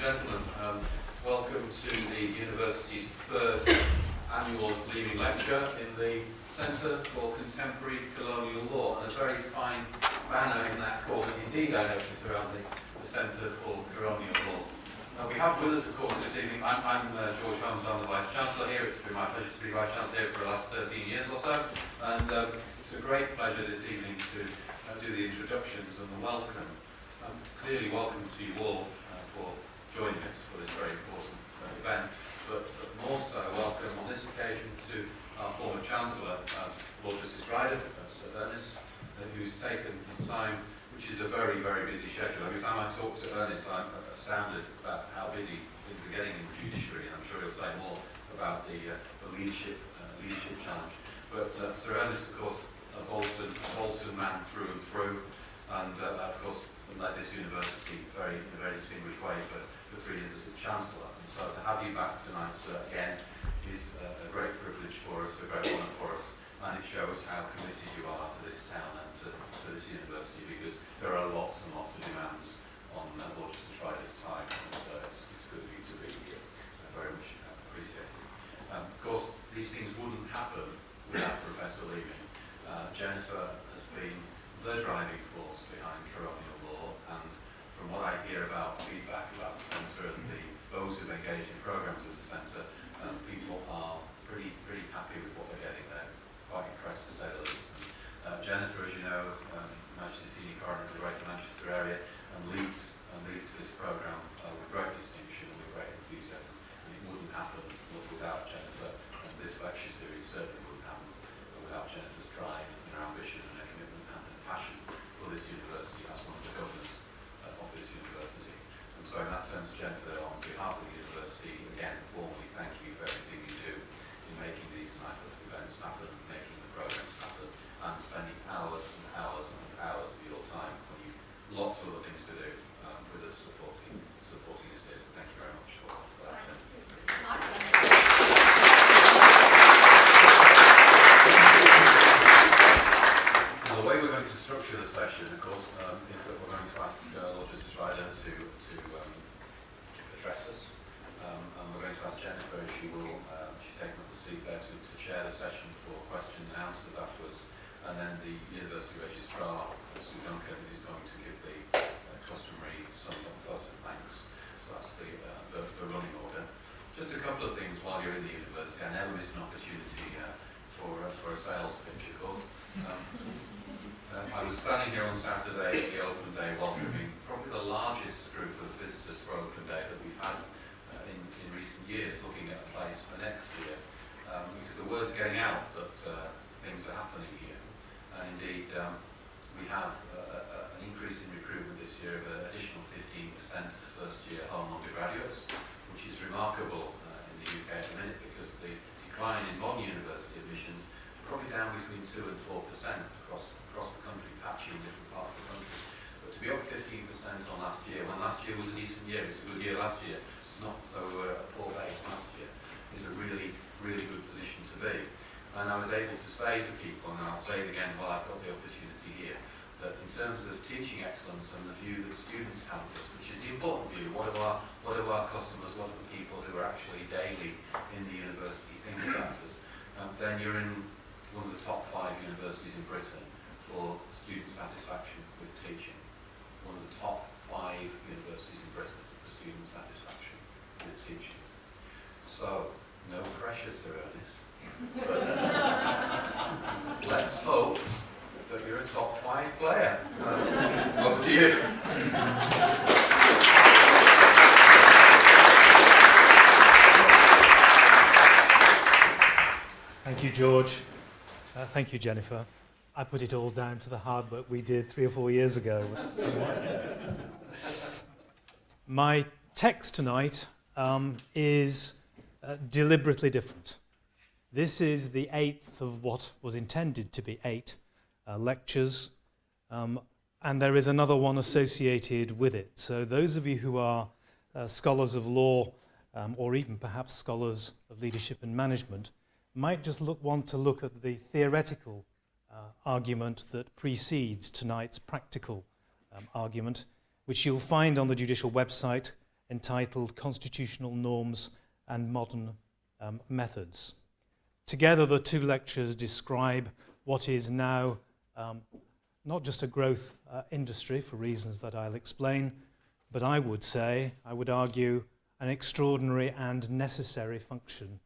gentlemen, welcome to the University's third annual Leeming Lecture in the Centre for Contemporary Colonial Law, and a very fine banner in that corner indeed I notice around the Centre for Colonial Law. Now we have with us, of course, this evening, I'm George Holmes, I'm the Vice-Chancellor here. It's been my pleasure to be Vice-Chancellor here for the last 13 years or so, and it's a great pleasure this evening to do the introductions and the welcome. Clearly welcome to you all for joining us for this very important event, but more so welcome on this occasion to our former Chancellor, Lord Justice Ryder, Sir Ernest, who's taken his time, which is a very, very busy schedule. Every time I talk to Ernest, I'm astounded about how busy things are getting in the judiciary, and I'm sure he'll say more about the leadership challenge. But Sir Ernest, of course, a Bolton man through and through, and of course led this university in a very distinguished way for 3 years as its Chancellor. And so to have you back tonight again is a great privilege for us, a great honour for us, and it shows how committed you are to this town and to this university, because there are lots and lots of demands on Lord Justice Ryder's time, and it's good of you to be here. Very much appreciated. Of course, these things wouldn't happen without Professor Leeming. Jennifer has been the driving force behind colonial law, and from what I hear about feedback about the Centre and those who've engaged in programmes at the Centre, people are pretty happy with what they're getting there. Quite impressed, to say the least. And, Jennifer, as you know, is Majesty's Senior Coroner of the Greater Manchester area, and leads this programme with great distinction and with great enthusiasm. And it wouldn't happen without Jennifer, and this lecture series certainly wouldn't happen without Jennifer's drive and her ambition and her commitment and her passion for this university as one of the governors of this university. And so in that sense, Jennifer, on behalf of the university, again, formally thank you for everything you do in making these type of events happen, making the programmes happen, and spending hours and hours and hours of your time when you've lots of other things to do with us, supporting us here. So thank you very much for that. The way we're going to structure the session, of course, is that we're going to ask Lord Justice Ryder to address us, and we're going to ask Jennifer if she will, she's taken up the seat there, to chair the session for question and answers afterwards, and then the University Registrar, Sue Duncan, is going to give the customary sum-up vote of thanks. So that's the running order. Just a couple of things while you're in the university. I never miss an opportunity for a sales pitch, of course. I was standing here on Saturday at the Open Day welcoming probably the largest group of visitors for Open Day that we've had in recent years, looking at a place for next year, because the word's getting out that things are happening here. And indeed, we have an increase in recruitment this year of an additional 15% of first-year home undergraduates, which is remarkable in the UK at the minute, because the decline in modern university admissions probably down between 2 and 4% across the country, patchy in different parts of the country. But to be up 15% on last year, when last year was a decent year, it was a good year last year, it's not so a poor base last year, is a really, really good position to be. And I was able to say to people, and I'll say it again while I've got the opportunity here, that in terms of teaching excellence and the view that students have of us, which is the important view, what do our customers, what do the people who are actually daily in the university think about us, then you're in one of the top 5 universities in Britain for student satisfaction with teaching. One of the top 5 universities in Britain for student satisfaction with teaching. So, no pressure, Sir Ernest. Let's hope that you're a top 5 player. Over to you. Thank you, George. Thank you, Jennifer. I put it all down to the hard work we did 3 or 4 years ago. My text tonight is deliberately different. This is the 8th of what was intended to be 8 lectures, and there is another one associated with it. So those of you who are scholars of law, or even perhaps scholars of leadership and management, might just want to look at the theoretical argument that precedes tonight's practical argument, which you'll find on the judicial website entitled Constitutional Norms and Modern Methods. Together, the two lectures describe what is now not just a growth industry for reasons that I'll explain, but I would argue, an extraordinary and necessary function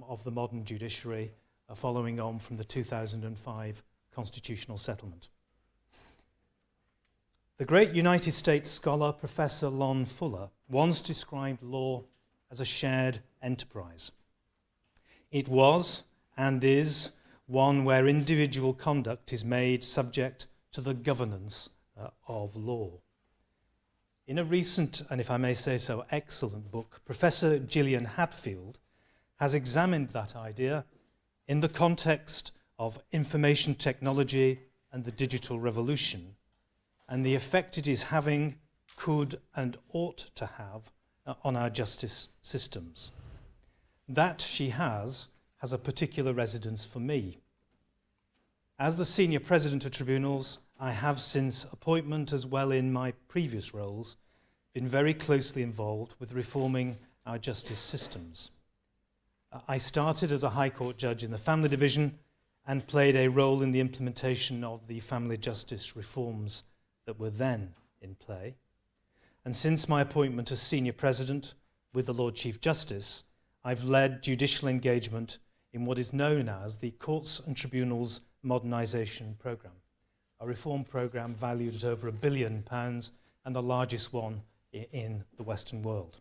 of the modern judiciary following on from the 2005 constitutional settlement. The great United States scholar Professor Lon Fuller once described law as a shared enterprise. It was and is one where individual conduct is made subject to the governance of law. In a recent, and if I may say so, excellent book, Professor Gillian Hadfield has examined that idea in the context of information technology and the digital revolution, and the effect it is having, could and ought to have on our justice systems. That she has a particular resonance for me. As the Senior President of Tribunals, I have since appointment, as well in my previous roles, been very closely involved with reforming our justice systems. I started as a High Court judge in the Family Division and played a role in the implementation of the family justice reforms that were then in play. And since my appointment as Senior President with the Lord Chief Justice, I've led judicial engagement in what is known as the Courts and Tribunals Modernisation Programme, a reform programme valued at over £1 billion and the largest one in the Western world.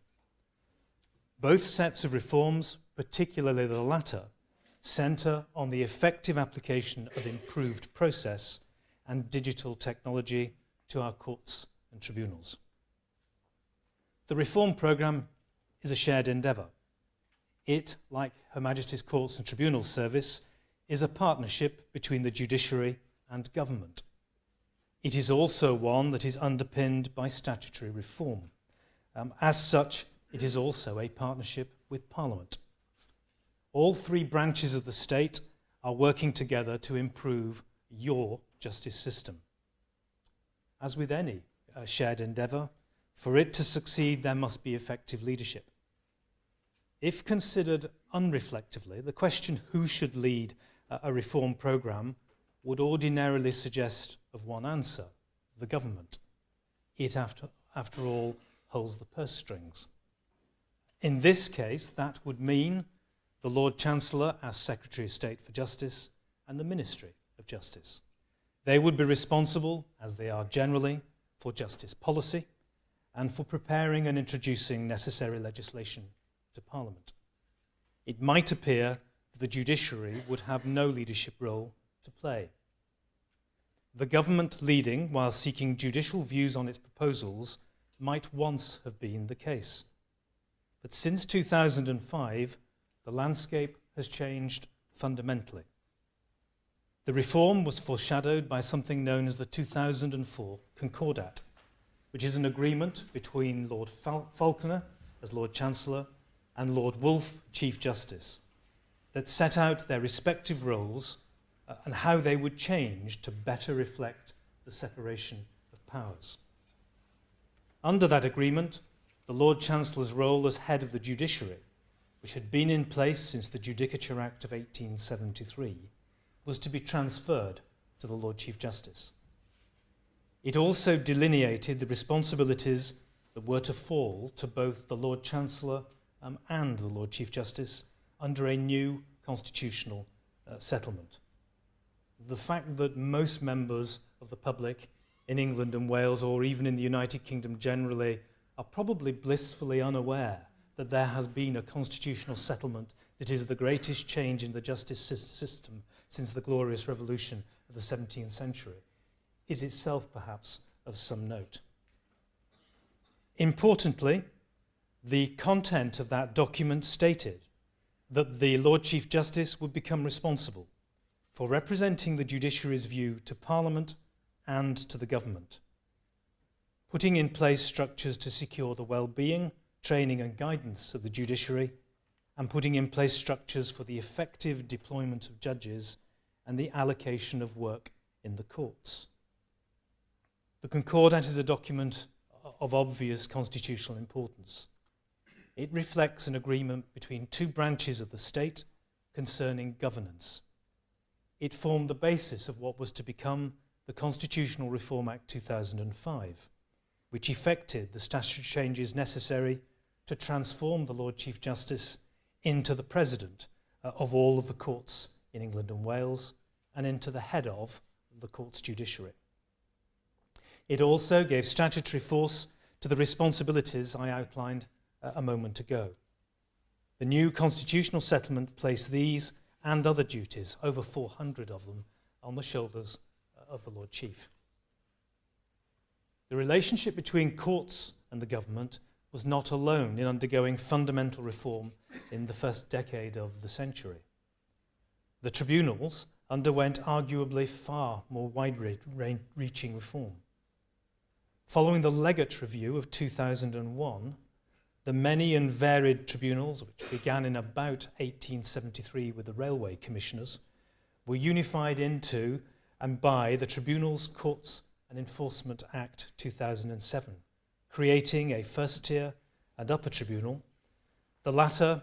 Both sets of reforms, particularly the latter, centre on the effective application of improved process and digital technology to our courts and tribunals. The reform programme is a shared endeavour. It, like Her Majesty's Courts and Tribunals Service, is a partnership between the judiciary and government. It is also one that is underpinned by statutory reform. As such, it is also a partnership with Parliament. All three branches of the state are working together to improve your justice system. As with any shared endeavour, for it to succeed, there must be effective leadership. If considered unreflectively, the question who should lead a reform programme would ordinarily suggest of one answer: the government. It, after all, holds the purse strings. In this case, that would mean the Lord Chancellor as Secretary of State for Justice and the Ministry of Justice. They would be responsible, as they are generally, for justice policy and for preparing and introducing necessary legislation to Parliament. It might appear that the judiciary would have no leadership role to play. The government leading while seeking judicial views on its proposals might once have been the case. But since 2005, the landscape has changed fundamentally. The reform was foreshadowed by something known as the 2004 Concordat, which is an agreement between Lord Falconer as Lord Chancellor and Lord Wolfe, Chief Justice, that set out their respective roles and how they would change to better reflect the separation of powers. Under that agreement, the Lord Chancellor's role as head of the judiciary, which had been in place since the Judicature Act of 1873, was to be transferred to the Lord Chief Justice. It also delineated the responsibilities that were to fall to both the Lord Chancellor and the Lord Chief Justice under a new constitutional settlement. The fact that most members of the public in England and Wales, or even in the United Kingdom generally, are probably blissfully unaware that there has been a constitutional settlement that is the greatest change in the justice system since the Glorious Revolution of the 17th century, is itself perhaps of some note. Importantly, the content of that document stated that the Lord Chief Justice would become responsible for representing the judiciary's view to Parliament and to the government, putting in place structures to secure the well-being, training and guidance of the judiciary, and putting in place structures for the effective deployment of judges and the allocation of work in the courts. The Concordat is a document of obvious constitutional importance. It reflects an agreement between two branches of the state concerning governance. It formed the basis of what was to become the Constitutional Reform Act 2005, which effected the statutory changes necessary to transform the Lord Chief Justice into the President of all of the courts in England and Wales and into the head of the court's judiciary. It also gave statutory force to the responsibilities I outlined a moment ago. The new constitutional settlement placed these and other duties, over 400 of them, on the shoulders of the Lord Chief. The relationship between courts and the government was not alone in undergoing fundamental reform in the first decade of the century. The tribunals underwent arguably far more wide-reaching reform. Following the Legate Review of 2001, the many and varied tribunals, which began in about 1873 with the Railway Commissioners, were unified into and by the Tribunals, Courts and Enforcement Act 2007, creating a first-tier and upper tribunal, the latter,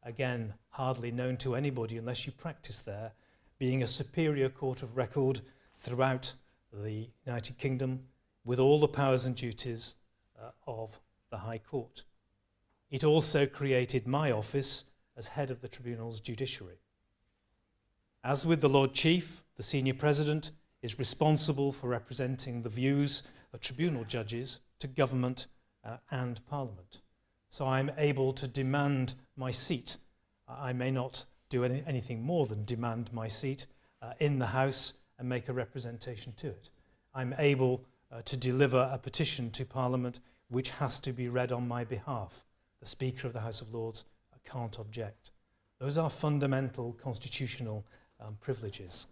again, hardly known to anybody unless you practice there, being a superior court of record throughout the United Kingdom with all the powers and duties of the High Court. It also created my office as head of the tribunal's judiciary. As with the Lord Chief, the Senior President is responsible for representing the views of tribunal judges to government and Parliament. So I'm able to demand my seat. I may not do anything more than demand my seat in the House and make a representation to it. I'm able to deliver a petition to Parliament which has to be read on my behalf. The Speaker of the House of Lords can't object. Those are fundamental constitutional privileges.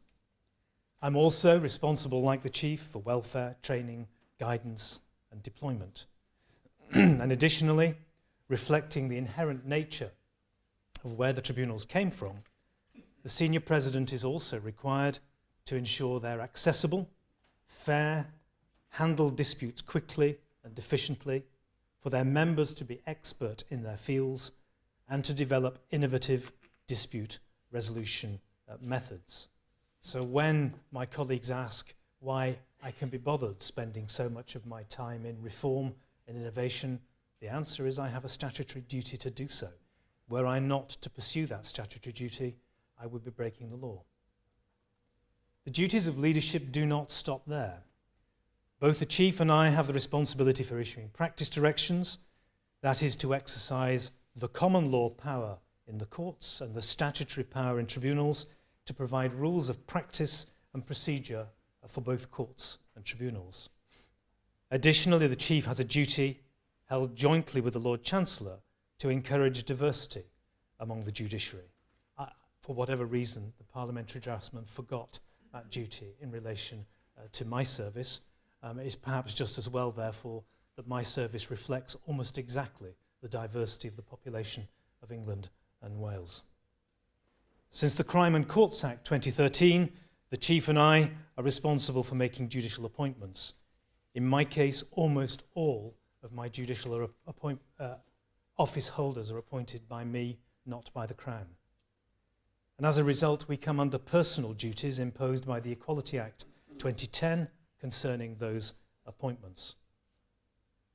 I'm also responsible, like the Chief, for welfare, training, guidance and deployment. And additionally, reflecting the inherent nature of where the tribunals came from, the Senior President is also required to ensure they're accessible, fair, handle disputes quickly and efficiently, for their members to be expert in their fields, and to develop innovative dispute resolution methods. So when my colleagues ask why I can be bothered spending so much of my time in reform and innovation, the answer is I have a statutory duty to do so. Were I not to pursue that statutory duty, I would be breaking the law. The duties of leadership do not stop there. Both the Chief and I have the responsibility for issuing practice directions, that is to exercise the common law power in the courts and the statutory power in tribunals to provide rules of practice and procedure for both courts and tribunals. Additionally, the Chief has a duty held jointly with the Lord Chancellor to encourage diversity among the judiciary. For whatever reason, the parliamentary draftsman forgot that duty in relation to my service. It is perhaps just as well, therefore, that my service reflects almost exactly the diversity of the population of England and Wales. Since the Crime and Courts Act 2013, the Chief and I are responsible for making judicial appointments. In my case, almost all of my judicial office holders are appointed by me, not by the Crown. And as a result, we come under personal duties imposed by the Equality Act 2010 concerning those appointments.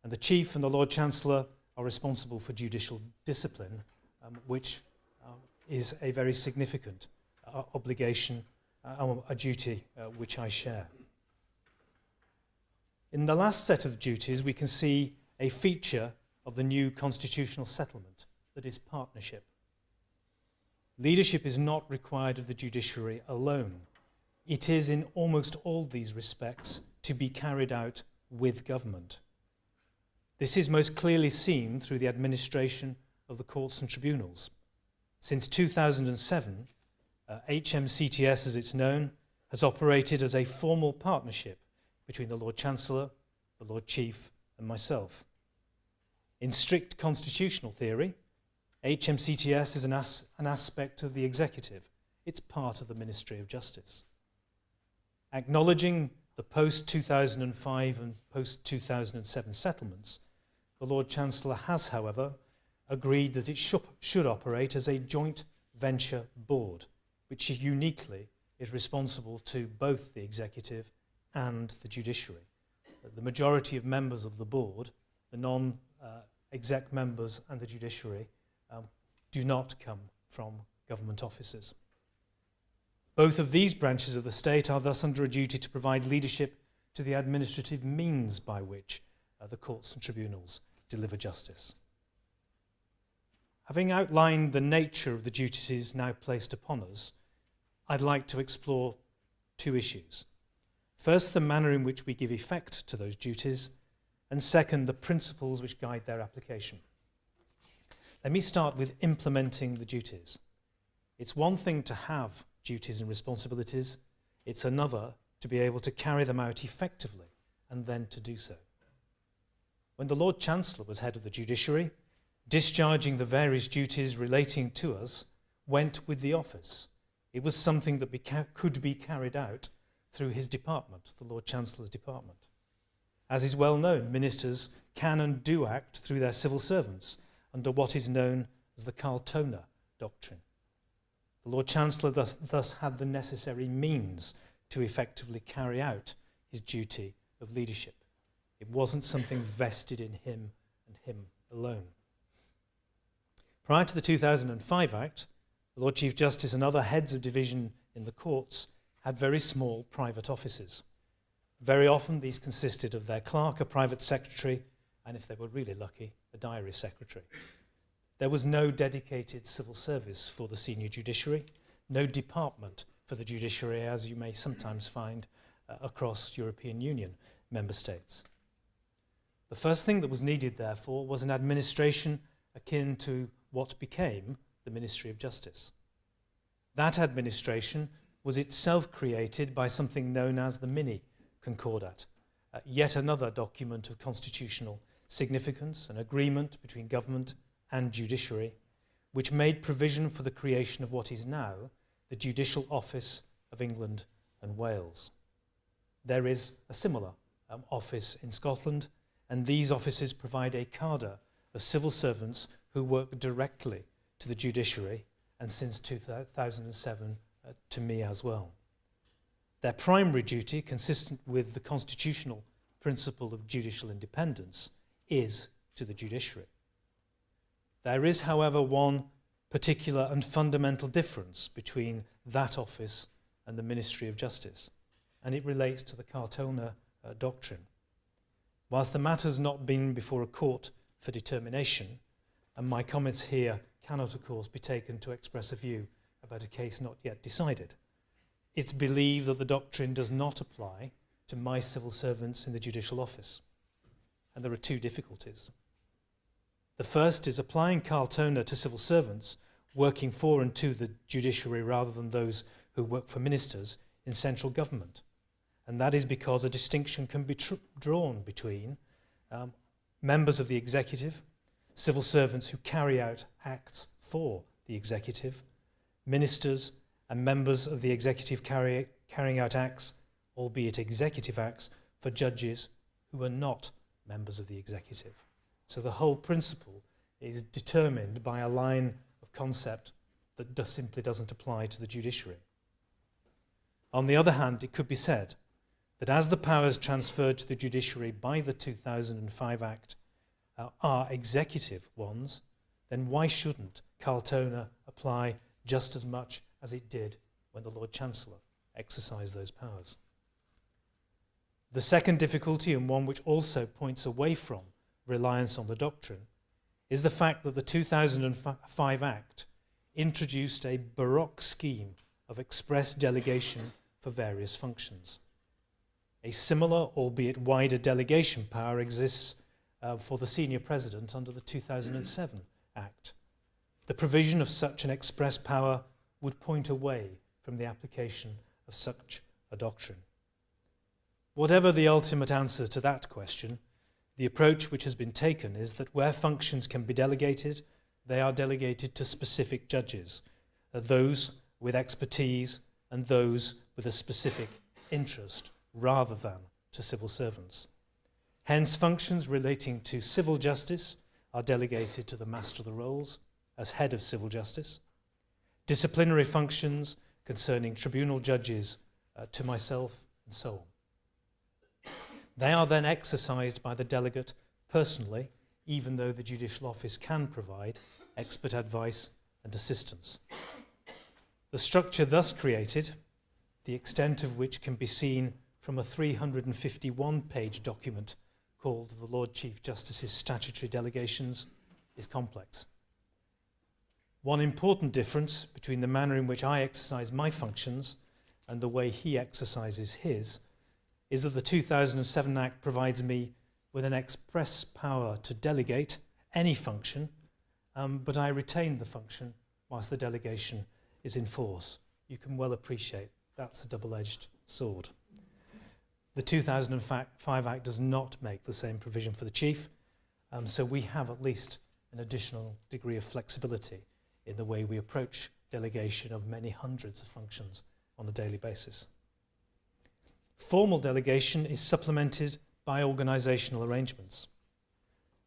And the Chief and the Lord Chancellor are responsible for judicial discipline, which is a very significant obligation, a duty which I share. In the last set of duties, we can see a feature of the new constitutional settlement, that is partnership. Leadership is not required of the judiciary alone. It is in almost all these respects to be carried out with government. This is most clearly seen through the administration of the courts and tribunals. Since 2007, HMCTS, as it's known, has operated as a formal partnership between the Lord Chancellor, the Lord Chief, and myself. In strict constitutional theory, HMCTS is an aspect of the executive. It's part of the Ministry of Justice. Acknowledging the post-2005 and post-2007 settlements, the Lord Chancellor has, however, agreed that it should operate as a joint venture board, which uniquely is responsible to both the executive and the judiciary. The majority of members of the board, the non-exec members and the judiciary, do not come from government offices. Both of these branches of the state are thus under a duty to provide leadership to the administrative means by which the courts and tribunals deliver justice. Having outlined the nature of the duties now placed upon us, I'd like to explore two issues. First, the manner in which we give effect to those duties, and second, the principles which guide their application. Let me start with implementing the duties. It's one thing to have duties and responsibilities, it's another to be able to carry them out effectively and then to do so. When the Lord Chancellor was head of the judiciary, discharging the various duties relating to us went with the office. It was something that could be carried out through his department, the Lord Chancellor's department. As is well known, ministers can and do act through their civil servants under what is known as the Carltona doctrine. The Lord Chancellor thus had the necessary means to effectively carry out his duty of leadership. It wasn't something vested in him and him alone. Prior to the 2005 Act, the Lord Chief Justice and other heads of division in the courts had very small private offices. Very often these consisted of their clerk, a private secretary, and if they were really lucky, a diary secretary. There was no dedicated civil service for the senior judiciary, no department for the judiciary, as you may sometimes find across European Union member states. The first thing that was needed, therefore, was an administration akin to what became the Ministry of Justice. That administration was itself created by something known as the Mini Concordat, yet another document of constitutional significance, an agreement between government and judiciary, which made provision for the creation of what is now the Judicial Office of England and Wales. There is a similar office in Scotland, and these offices provide a cadre of civil servants who work directly to the judiciary, and since 2007 to me as well. Their primary duty, consistent with the constitutional principle of judicial independence, is to the judiciary. There is, however, one particular and fundamental difference between that office and the Ministry of Justice, and it relates to the Carltona doctrine. Whilst the matter has not been before a court for determination, and my comments here cannot, of course, be taken to express a view about a case not yet decided, it's believed that the doctrine does not apply to my civil servants in the Judicial Office. And there are two difficulties. The first is applying Carltona to civil servants working for and to the judiciary rather than those who work for ministers in central government. And that is because a distinction can be drawn between members of the executive, civil servants who carry out acts for the executive, ministers and members of the executive carrying out acts, albeit executive acts, for judges who are not members of the executive. So the whole principle is determined by a line of concept that simply doesn't apply to the judiciary. On the other hand, it could be said that as the powers transferred to the judiciary by the 2005 Act are executive ones, then why shouldn't Carltona apply just as much as it did when the Lord Chancellor exercised those powers? The second difficulty, and one which also points away from reliance on the doctrine, is the fact that the 2005 Act introduced a baroque scheme of express delegation for various functions. A similar, albeit wider, delegation power exists for the Senior President under the 2007 Act. The provision of such an express power would point away from the application of such a doctrine. Whatever the ultimate answer to that question, the approach which has been taken is that where functions can be delegated, they are delegated to specific judges, those with expertise and those with a specific interest, rather than to civil servants. Hence, functions relating to civil justice, are delegated to the Master of the Rolls as head of civil justice. Disciplinary functions concerning tribunal judges to myself, and so on. They are then exercised by the delegate personally, even though the Judicial Office can provide expert advice and assistance. The structure thus created, the extent of which can be seen from a 351-page document called the Lord Chief Justice's Statutory Delegations, is complex. One important difference between the manner in which I exercise my functions and the way he exercises his is that the 2007 Act provides me with an express power to delegate any function, but I retain the function whilst the delegation is in force. You can well appreciate that's a double-edged sword. The 2005 Act does not make the same provision for the Chief, so we have at least an additional degree of flexibility in the way we approach delegation of many hundreds of functions on a daily basis. Formal delegation is supplemented by organisational arrangements.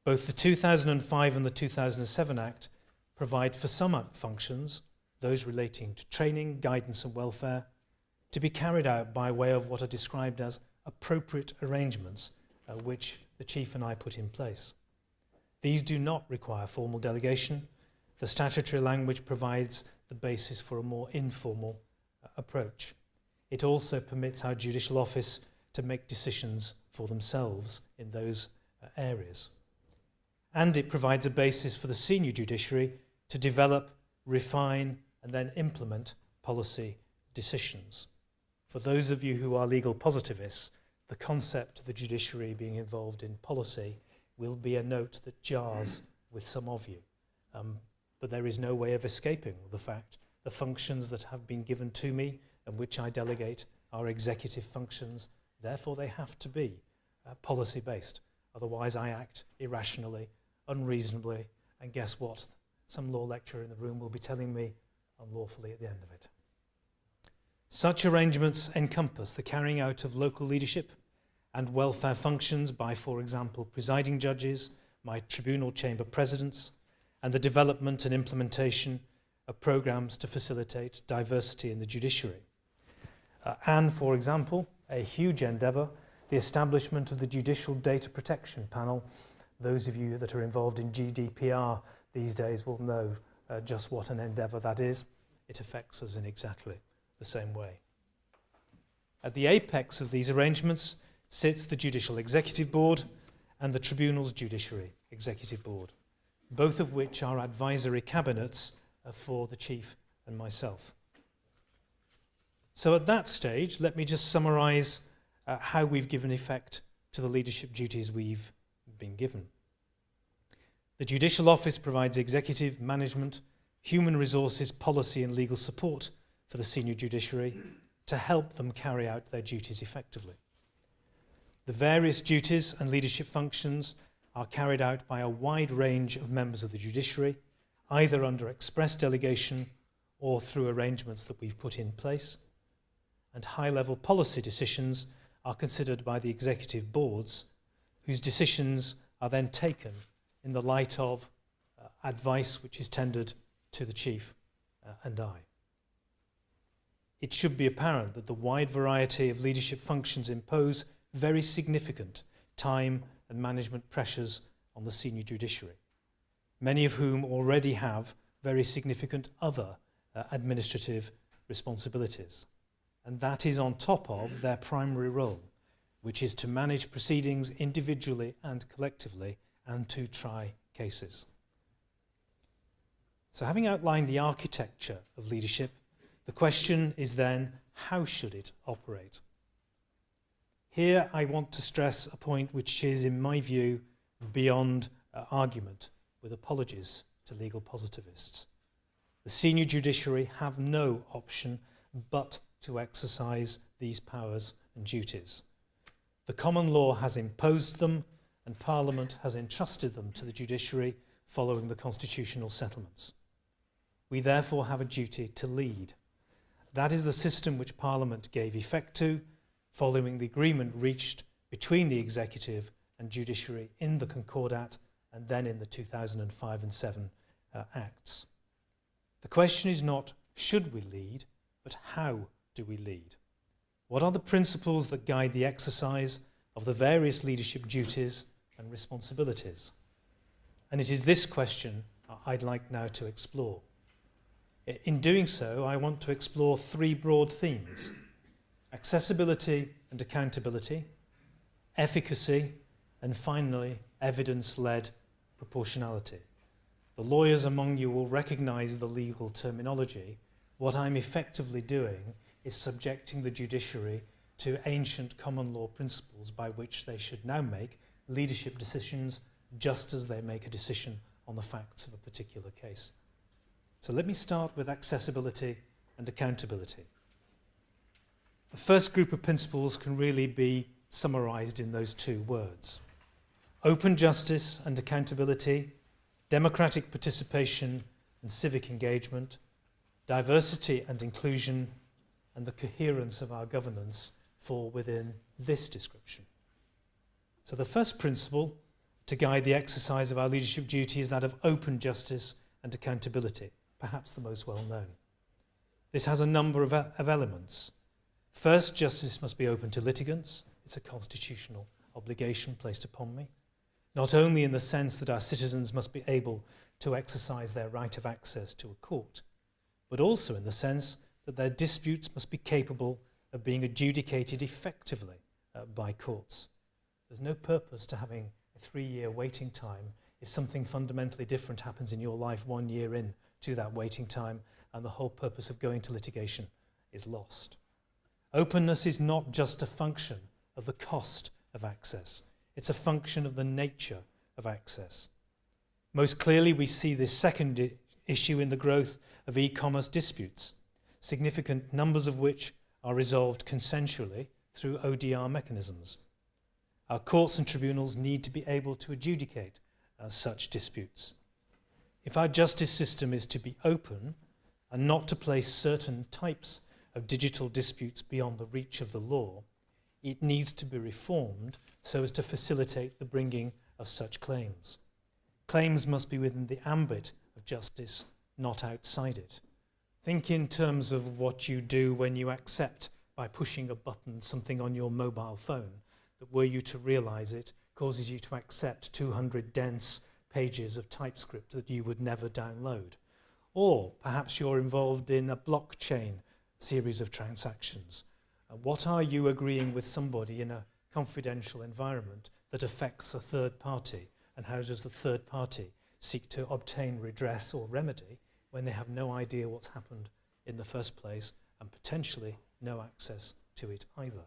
Both the 2005 and the 2007 Act provide for some functions, those relating to training, guidance and welfare, to be carried out by way of what are described as appropriate arrangements which the Chief and I put in place. These do not require formal delegation. The statutory language provides the basis for a more informal approach. It also permits our Judicial Office to make decisions for themselves in those areas. And it provides a basis for the senior judiciary to develop, refine, and then implement policy decisions. For those of you who are legal positivists, the concept of the judiciary being involved in policy will be a note that jars with some of you. But there is no way of escaping the fact the functions that have been given to me and which I delegate are executive functions. Therefore, they have to be policy-based. Otherwise, I act irrationally, unreasonably, and guess what? Some law lecturer in the room will be telling me unlawfully at the end of it. Such arrangements encompass the carrying out of local leadership and welfare functions by, for example, presiding judges, my tribunal chamber presidents, and the development and implementation of programmes to facilitate diversity in the judiciary. And, for example, a huge endeavour, the establishment of the Judicial Data Protection Panel. Those of you that are involved in GDPR these days will know just what an endeavour that is. It affects us in exactly the same way. At the apex of these arrangements sits the Judicial Executive Board and the Tribunal's Judiciary Executive Board, both of which are advisory cabinets for the Chief and myself. So at that stage, let me just summarise how we've given effect to the leadership duties we've been given. The Judicial Office provides executive, management, human resources, policy and legal support for the senior judiciary to help them carry out their duties effectively. The various duties and leadership functions are carried out by a wide range of members of the judiciary, either under express delegation or through arrangements that we've put in place. And high-level policy decisions are considered by the executive boards, whose decisions are then taken in the light of advice which is tendered to the Chief and I. It should be apparent that the wide variety of leadership functions impose very significant time and management pressures on the senior judiciary, many of whom already have very significant other administrative responsibilities. And that is on top of their primary role, which is to manage proceedings individually and collectively and to try cases. So having outlined the architecture of leadership, the question is then, how should it operate? Here I want to stress a point which is, in my view, beyond argument, with apologies to legal positivists. The senior judiciary have no option but to exercise these powers and duties. The common law has imposed them and Parliament has entrusted them to the judiciary following the constitutional settlements. We therefore have a duty to lead. That is the system which Parliament gave effect to following the agreement reached between the executive and judiciary in the Concordat and then in the 2005 and 7 Acts. The question is not should we lead, but how do we lead? What are the principles that guide the exercise of the various leadership duties and responsibilities? And it is this question I'd like now to explore. In doing so, I want to explore three broad themes: accessibility and accountability, efficacy, and finally, evidence-led proportionality. The lawyers among you will recognise the legal terminology. What I'm effectively doing is subjecting the judiciary to ancient common law principles by which they should now make leadership decisions just as they make a decision on the facts of a particular case. So let me start with accessibility and accountability. The first group of principles can really be summarised in those two words: open justice and accountability, democratic participation and civic engagement, diversity and inclusion, and the coherence of our governance fall within this description. So the first principle to guide the exercise of our leadership duty is that of open justice and accountability, perhaps the most well known. This has a number of elements. First, justice must be open to litigants. It's a constitutional obligation placed upon me, not only in the sense that our citizens must be able to exercise their right of access to a court, but also in the sense that their disputes must be capable of being adjudicated effectively by courts. There's no purpose to having a 3-year waiting time if something fundamentally different happens in your life 1 year in to that waiting time, and the whole purpose of going to litigation is lost. Openness is not just a function of the cost of access. It's a function of the nature of access. Most clearly, we see this second issue in the growth of e-commerce disputes, significant numbers of which are resolved consensually through ODR mechanisms. Our courts and tribunals need to be able to adjudicate such disputes. If our justice system is to be open and not to place certain types of digital disputes beyond the reach of the law, it needs to be reformed so as to facilitate the bringing of such claims. Claims must be within the ambit of justice, not outside it. Think in terms of what you do when you accept by pushing a button something on your mobile phone that, were you to realise it, causes you to accept 200 dense pages of TypeScript that you would never download. Or perhaps you're involved in a blockchain series of transactions. What are you agreeing with somebody in a confidential environment that affects a third party? And how does the third party seek to obtain redress or remedy when they have no idea what's happened in the first place and potentially no access to it either?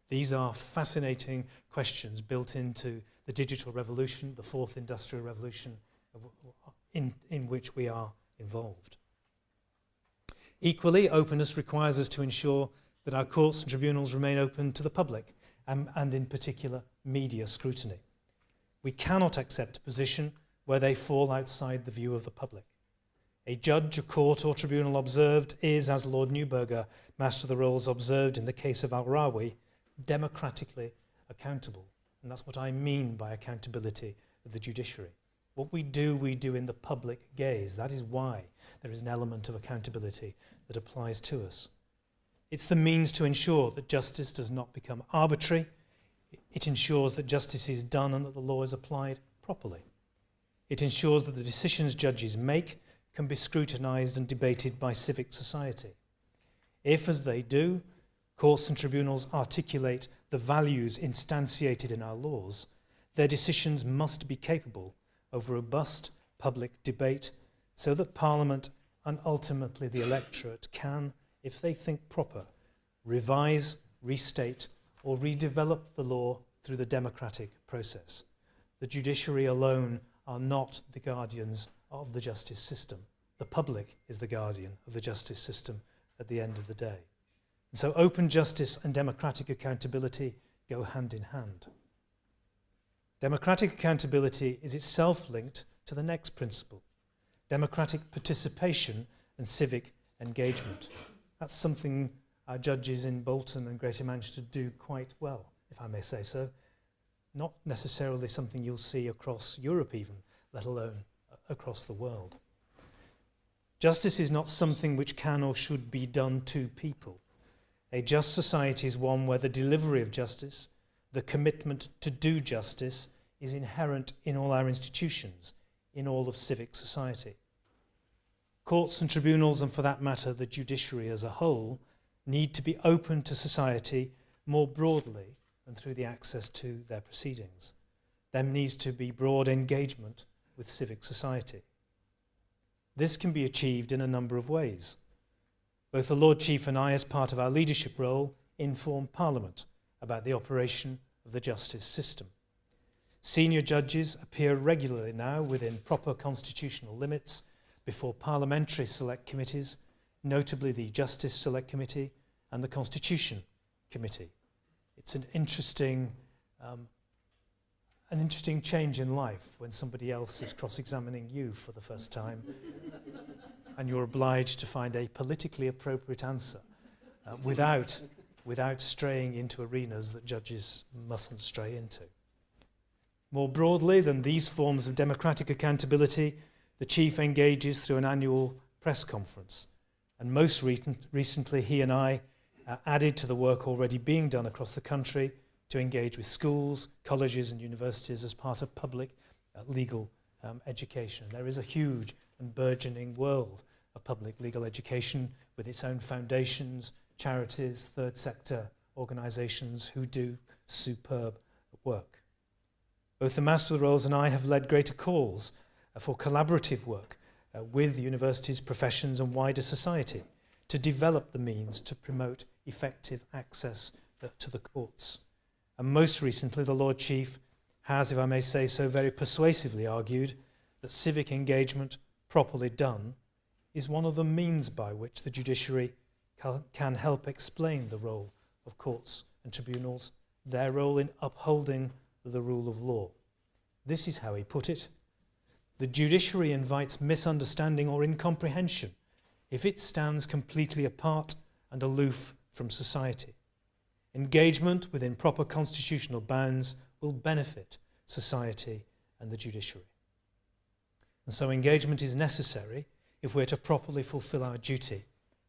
These are fascinating questions built into the digital revolution, the fourth industrial revolution in which we are involved. Equally, openness requires us to ensure that our courts and tribunals remain open to the public and in particular media scrutiny. We cannot accept a position where they fall outside the view of the public. A judge, a court or tribunal observed is, as Lord Neuberger, Master of the Rolls, observed in the case of Al-Rawi, democratically accountable. And that's what I mean by accountability of the judiciary. What we do in the public gaze. That is why there is an element of accountability that applies to us. It's the means to ensure that justice does not become arbitrary. It ensures that justice is done and that the law is applied properly. It ensures that the decisions judges make can be scrutinised and debated by civic society. If, as they do, courts and tribunals articulate the values instantiated in our laws, their decisions must be capable of robust public debate so that Parliament and ultimately the electorate can, if they think proper, revise, restate or redevelop the law through the democratic process. The judiciary alone are not the guardians of the justice system. The public is the guardian of the justice system at the end of the day. And so open justice and democratic accountability go hand in hand. Democratic accountability is itself linked to the next principle, democratic participation and civic engagement. That's something our judges in Bolton and Greater Manchester do quite well, if I may say so. Not necessarily something you'll see across Europe even, let alone across the world. Justice is not something which can or should be done to people. A just society is one where the delivery of justice, the commitment to do justice, is inherent in all our institutions, in all of civic society. Courts and tribunals, and for that matter the judiciary as a whole, need to be open to society more broadly than through the access to their proceedings. There needs to be broad engagement with civic society. This can be achieved in a number of ways. Both the Lord Chief and I, as part of our leadership role, inform Parliament about the operation of the justice system. Senior judges appear regularly now within proper constitutional limits before parliamentary select committees, notably the Justice Select Committee and the Constitution Committee. It's an interesting change in life when somebody else is cross-examining you for the first time and you're obliged to find a politically appropriate answer without straying into arenas that judges mustn't stray into. More broadly than these forms of democratic accountability, the Chief engages through an annual press conference, and most recently he and I added to the work already being done across the country to engage with schools, colleges and universities as part of public legal education. There is a huge and burgeoning world of public legal education with its own foundations, charities, third sector organisations who do superb work. Both the Master of the Rolls and I have led greater calls for collaborative work with universities, professions and wider society to develop the means to promote effective access to the courts. And most recently, the Lord Chief has, if I may say so, very persuasively argued that civic engagement, properly done, is one of the means by which the judiciary can help explain the role of courts and tribunals, their role in upholding the rule of law. This is how he put it. The judiciary invites misunderstanding or incomprehension if it stands completely apart and aloof from society. Engagement within proper constitutional bounds will benefit society and the judiciary. And so engagement is necessary if we're to properly fulfill our duty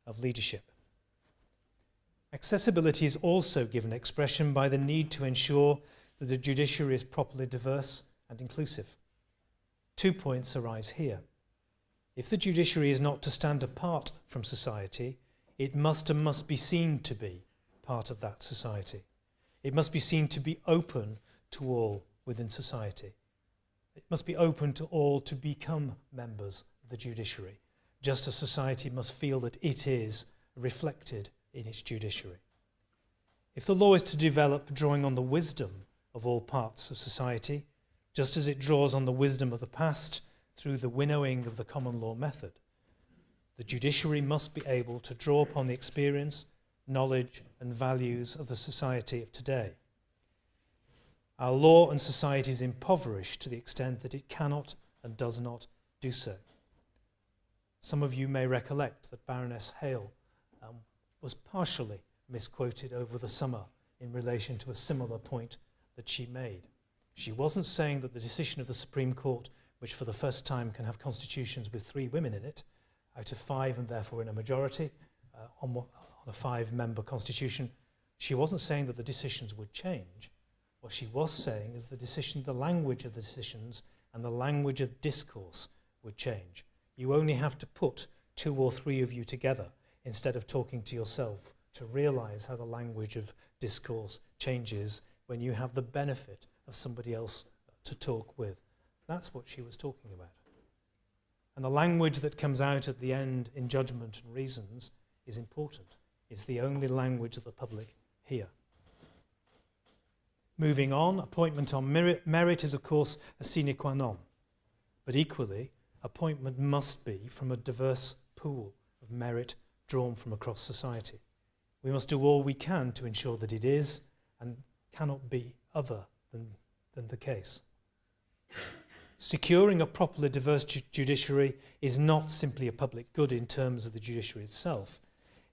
of leadership. Accessibility is also given expression by the need to ensure that the judiciary is properly diverse and inclusive. 2 points arise here. If the judiciary is not to stand apart from society, it must be seen to be part of that society. It must be seen to be open to all within society. It must be open to all to become members of the judiciary, just as society must feel that it is reflected in its judiciary. If the law is to develop drawing on the wisdom of all parts of society, just as it draws on the wisdom of the past through the winnowing of the common law method, the judiciary must be able to draw upon the experience, knowledge and values of the society of today. Our law and society is impoverished to the extent that it cannot and does not do so. Some of you may recollect that Baroness Hale was partially misquoted over the summer in relation to a similar point that she made. She wasn't saying that the decision of the Supreme Court, which for the first time can have constitutions with 3 women in it, out of 5 and therefore in a majority on a 5-member constitution, she wasn't saying that the decisions would change. What she was saying is the language of the decisions and the language of discourse would change. You only have to put 2 or 3 of you together instead of talking to yourself to realise how the language of discourse changes when you have the benefit of somebody else to talk with. That's what she was talking about. And the language that comes out at the end in judgment and reasons is important. It's the only language that the public hear. Moving on, appointment on merit is of course a sine qua non, but equally, appointment must be from a diverse pool of merit drawn from across society. We must do all we can to ensure that it is and cannot be other than the case. Securing a properly diverse judiciary is not simply a public good in terms of the judiciary itself.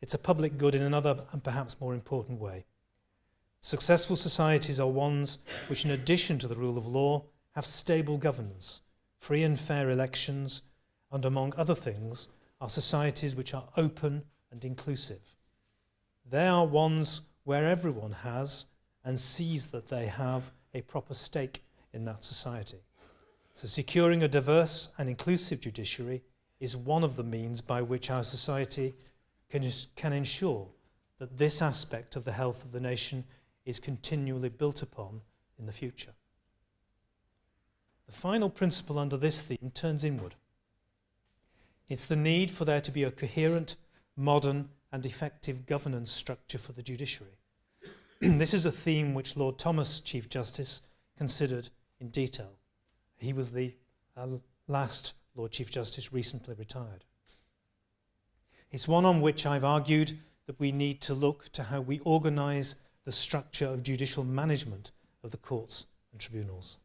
It's a public good in another and perhaps more important way. Successful societies are ones which, in addition to the rule of law, have stable governance, free and fair elections, and among other things, are societies which are open and inclusive. They are ones where everyone has and sees that they have a proper stake in that society. So securing a diverse and inclusive judiciary is one of the means by which our society can ensure that this aspect of the health of the nation is continually built upon in the future. The final principle under this theme turns inward. It's the need for there to be a coherent, modern and effective governance structure for the judiciary. This is a theme which Lord Thomas, Chief Justice, considered in detail. He was the last Lord Chief Justice recently retired. It's one on which I've argued that we need to look to how we organise the structure of judicial management of the courts and tribunals.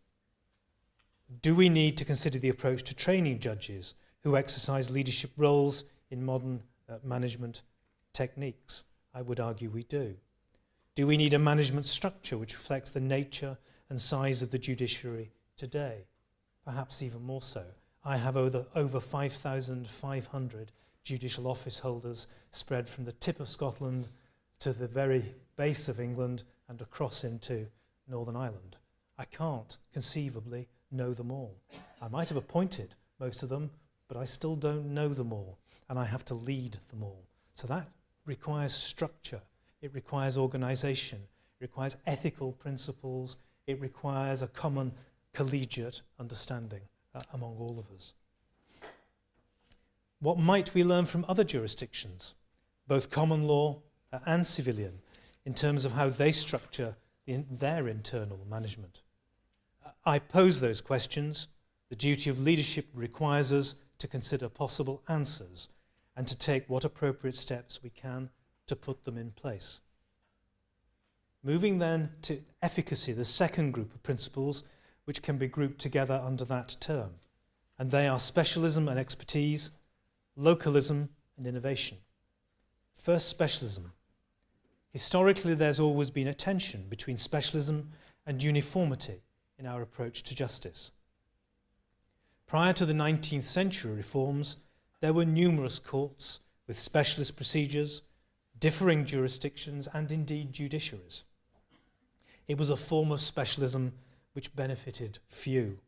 Do we need to consider the approach to training judges who exercise leadership roles in modern management techniques? I would argue we do. Do we need a management structure which reflects the nature and size of the judiciary today? Perhaps even more so. I have over 5,500 judicial office holders spread from the tip of Scotland to the very base of England and across into Northern Ireland. I can't conceivably know them all. I might have appointed most of them, but I still don't know them all, and I have to lead them all. So that requires structure, it requires organisation, it requires ethical principles, it requires a common collegiate understanding among all of us. What might we learn from other jurisdictions, both common law and civilian, in terms of how they structure their internal management? I pose those questions. The duty of leadership requires us to consider possible answers and to take what appropriate steps we can to put them in place. Moving then to efficacy, the second group of principles which can be grouped together under that term, and they are specialism and expertise, localism and innovation. First, specialism. Historically, there's always been a tension between specialism and uniformity in our approach to justice. Prior to the 19th century reforms, there were numerous courts with specialist procedures, differing jurisdictions, and indeed judiciaries. It was a form of specialism which benefited few.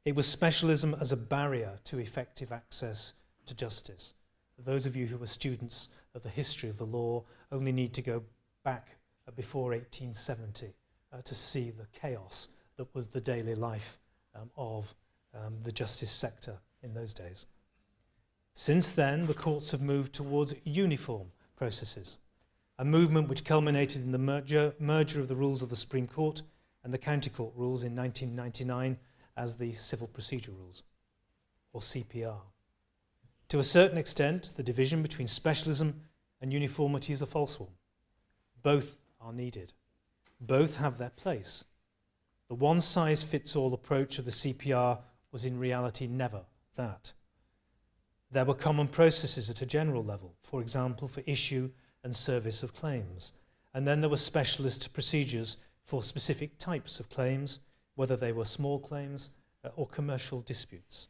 It was specialism as a barrier to effective access to justice. Those of you who were students of the history of the law only need to go back before 1870 to see the chaos that was the daily life of the justice sector in those days. Since then, the courts have moved towards uniform processes, a movement which culminated in the merger of the rules of the Supreme Court and the County Court rules in 1999 as the Civil Procedure Rules, or CPR. To a certain extent, the division between specialism and uniformity is a false one. Both are needed. Both have their place. The one-size-fits-all approach of the CPR was in reality never that. There were common processes at a general level, for example, for issue and service of claims. And then there were specialist procedures for specific types of claims, whether they were small claims or commercial disputes.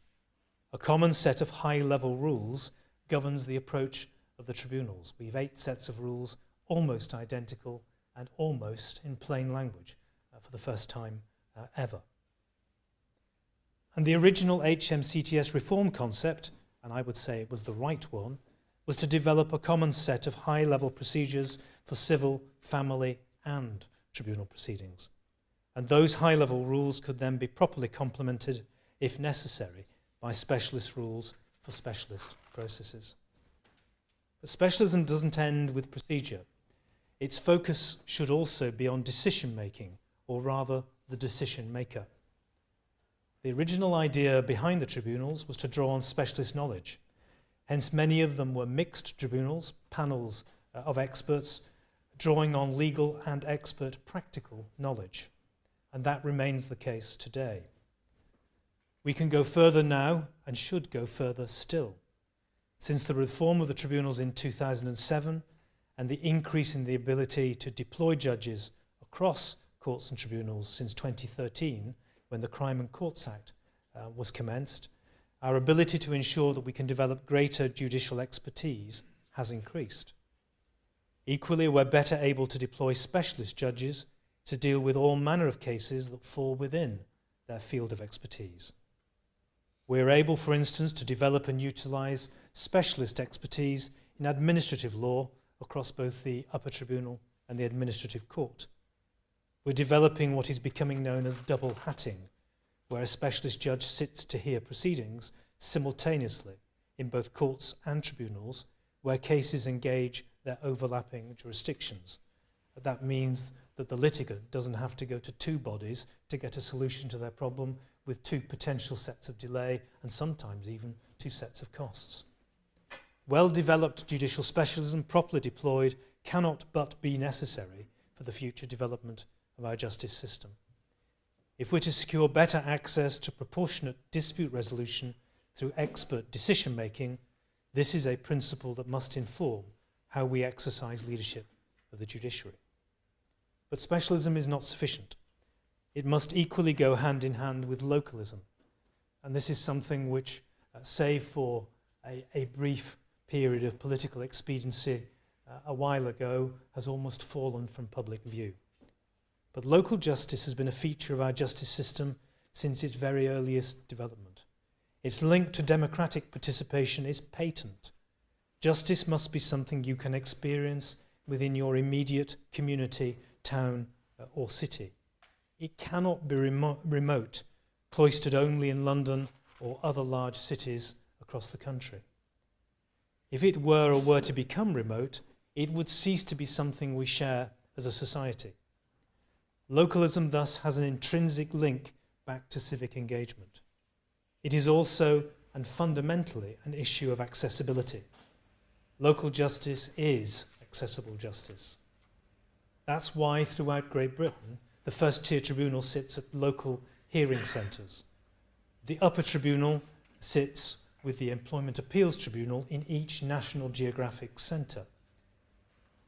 A common set of high-level rules governs the approach of the tribunals. We have 8 sets of rules, almost identical and almost in plain language for the first time ever. And the original HMCTS reform concept, and I would say it was the right one, was to develop a common set of high-level procedures for civil, family and tribunal proceedings. And those high-level rules could then be properly complemented, if necessary, by specialist rules for specialist processes. But specialism doesn't end with procedure. Its focus should also be on decision-making, or rather the decision-maker. The original idea behind the tribunals was to draw on specialist knowledge. Hence, many of them were mixed tribunals, panels of experts, drawing on legal and expert practical knowledge. And that remains the case today. We can go further now and should go further still. Since the reform of the tribunals in 2007 and the increase in the ability to deploy judges across courts and tribunals since 2013, when the Crime and Courts Act was commenced, our ability to ensure that we can develop greater judicial expertise has increased. Equally, we're better able to deploy specialist judges to deal with all manner of cases that fall within their field of expertise. We're able, for instance, to develop and utilise specialist expertise in administrative law across both the upper tribunal and the administrative court. We're developing what is becoming known as double hatting, where a specialist judge sits to hear proceedings simultaneously in both courts and tribunals where cases engage their overlapping jurisdictions. That means that the litigant doesn't have to go to two bodies to get a solution to their problem with two potential sets of delay and sometimes even two sets of costs. Well-developed judicial specialism, properly deployed, cannot but be necessary for the future development of our justice system. If we're to secure better access to proportionate dispute resolution through expert decision-making, this is a principle that must inform how we exercise leadership of the judiciary. But specialism is not sufficient. It must equally go hand in hand with localism. And this is something which, save for a brief period of political expediency a while ago, has almost fallen from public view. But local justice has been a feature of our justice system since its very earliest development. Its link to democratic participation is patent. Justice must be something you can experience within your immediate community, town, or city. It cannot be remote, cloistered only in London or other large cities across the country. If it were or were to become remote, it would cease to be something we share as a society. Localism thus has an intrinsic link back to civic engagement. It is also and fundamentally an issue of accessibility. Local justice is accessible justice. That's why throughout Great Britain, the first-tier tribunal sits at local hearing centres. The upper tribunal sits with the Employment Appeals Tribunal in each national geographic centre.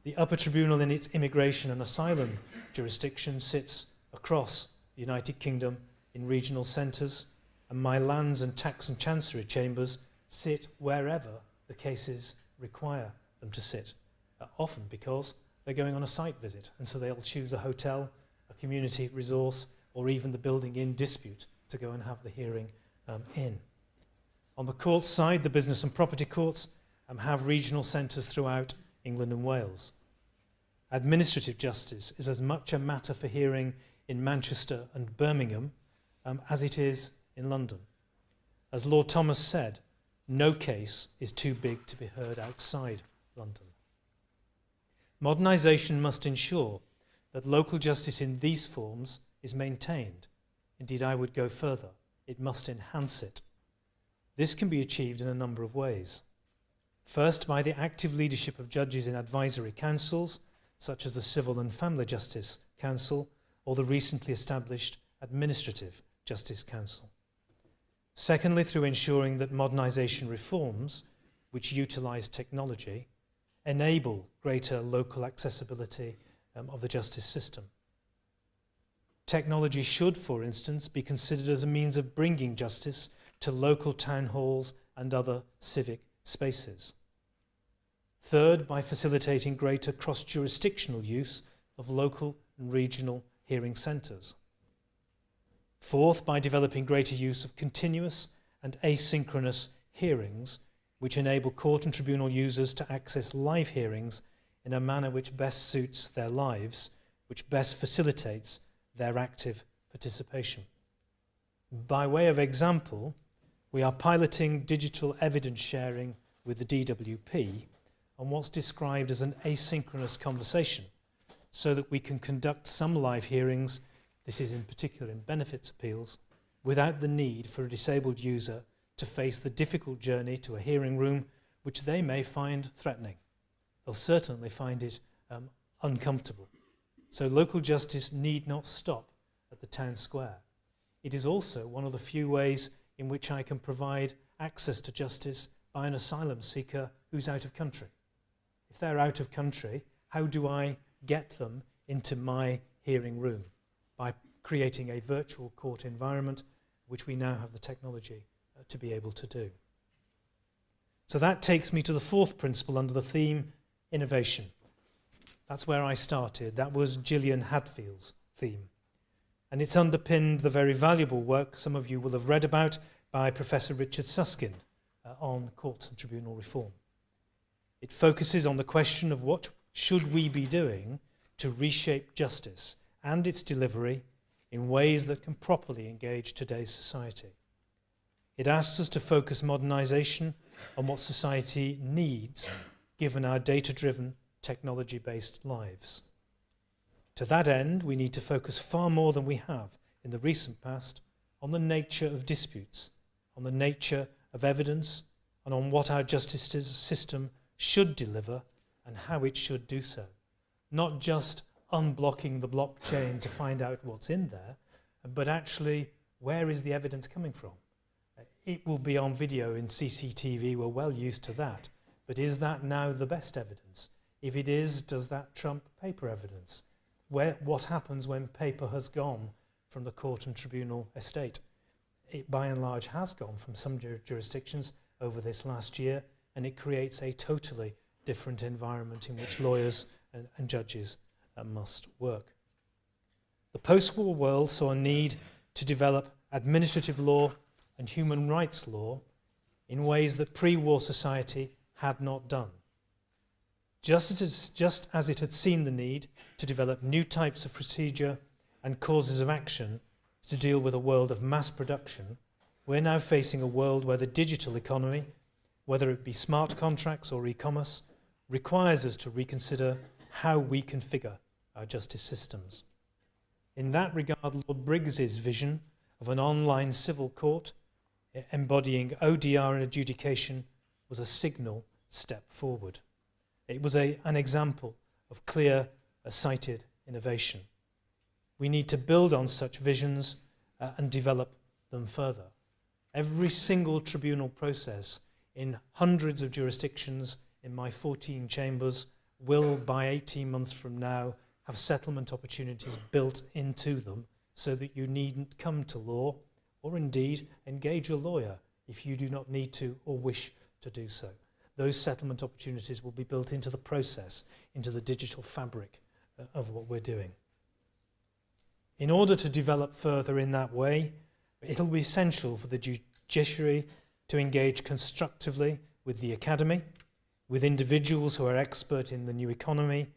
The upper tribunal in its immigration and asylum jurisdiction sits across the United Kingdom in regional centres, and my lands and tax and chancery chambers sit wherever the cases require them to sit, often because they're going on a site visit, and so they'll choose a hotel, a community resource, or even the building in dispute to go and have the hearing in. On the court side, the business and property courts have regional centres throughout England and Wales. Administrative justice is as much a matter for hearing in Manchester and Birmingham as it is in London. As Lord Thomas said, no case is too big to be heard outside London. Modernisation must ensure that local justice in these forms is maintained. Indeed, I would go further. It must enhance it. This can be achieved in a number of ways. First, by the active leadership of judges in advisory councils, such as the Civil and Family Justice Council or the recently established Administrative Justice Council. Secondly, through ensuring that modernisation reforms, which utilise technology, enable greater local accessibility of the justice system. Technology should, for instance, be considered as a means of bringing justice to local town halls and other civic spaces. Third, by facilitating greater cross-jurisdictional use of local and regional hearing centres. Fourth, by developing greater use of continuous and asynchronous hearings, which enable court and tribunal users to access live hearings in a manner which best suits their lives, which best facilitates their active participation. By way of example, we are piloting digital evidence sharing with the DWP on what's described as an asynchronous conversation, so that we can conduct some live hearings, this is in particular in benefits appeals, without the need for a disabled user to face the difficult journey to a hearing room, which they may find threatening. They'll certainly find it uncomfortable. So local justice need not stop at the town square. It is also one of the few ways in which I can provide access to justice by an asylum seeker who's out of country. If they're out of country, how do I get them into my hearing room? By creating a virtual court environment which we now have the technology to be able to do. So that takes me to the fourth principle under the theme, innovation. That's where I started. That was Gillian Hadfield's theme. And it's underpinned the very valuable work some of you will have read about by Professor Richard Susskind on courts and tribunal reform. It focuses on the question of what should we be doing to reshape justice and its delivery in ways that can properly engage today's society. It asks us to focus modernisation on what society needs, given our data-driven, technology-based lives. To that end, we need to focus far more than we have in the recent past on the nature of disputes, on the nature of evidence, and on what our justice system should deliver and how it should do so. Not just unblocking the blockchain to find out what's in there, but actually, where is the evidence coming from? It will be on video in CCTV, we're well used to that, but is that now the best evidence? If it is, does that trump paper evidence? What happens when paper has gone from the court and tribunal estate? It by and large has gone from some jurisdictions over this last year, and it creates a totally different environment in which lawyers and judges must work. The post-war world saw a need to develop administrative law and human rights law in ways that pre-war society had not done. Just as it had seen the need to develop new types of procedure and causes of action to deal with a world of mass production, we're now facing a world where the digital economy, whether it be smart contracts or e-commerce, requires us to reconsider how we configure our justice systems. In that regard, Lord Briggs's vision of an online civil court embodying ODR and adjudication was a signal step forward. It was an example of clear, sighted innovation. We need to build on such visions and develop them further. Every single tribunal process in hundreds of jurisdictions in my 14 chambers will, by 18 months from now, have settlement opportunities built into them so that you needn't come to law or indeed engage a lawyer if you do not need to or wish to do so. Those settlement opportunities will be built into the process, into the digital fabric of what we're doing. In order to develop further in that way, it'll be essential for the judiciary to engage constructively with the academy, with individuals who are expert in the new economy,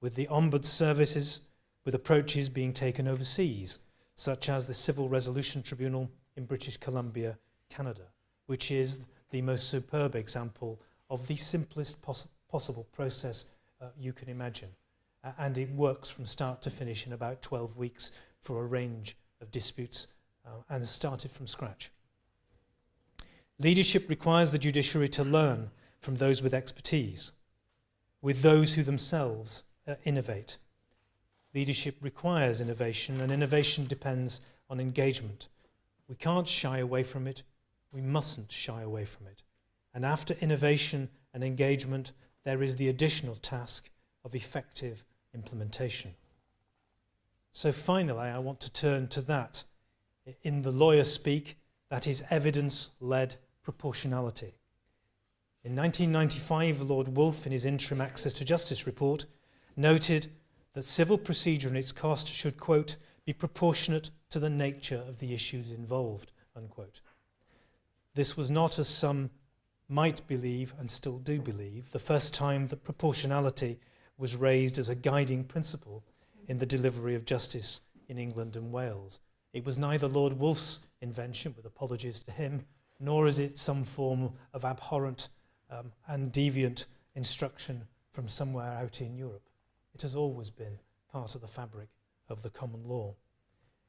with the ombuds services, with approaches being taken overseas, such as the Civil Resolution Tribunal in British Columbia, Canada, which is the most superb example of the simplest possible process you can imagine. And it works from start to finish in about 12 weeks for a range of disputes and has started from scratch. Leadership requires the judiciary to learn from those with expertise, with those who themselves innovate. Leadership requires innovation, and innovation depends on engagement. We can't shy away from it. We mustn't shy away from it. And after innovation and engagement, there is the additional task of effective implementation. So finally, I want to turn to that. In the lawyer speak, that is evidence-led proportionality. In 1995, Lord Woolf, in his interim Access to Justice report, noted that civil procedure and its cost should, quote, be proportionate to the nature of the issues involved, unquote. This was not, as some might believe and still do believe, the first time that proportionality was raised as a guiding principle in the delivery of justice in England and Wales. It was neither Lord Woolf's invention, with apologies to him, nor is it some form of abhorrent and deviant instruction from somewhere out in Europe. It has always been part of the fabric of the common law.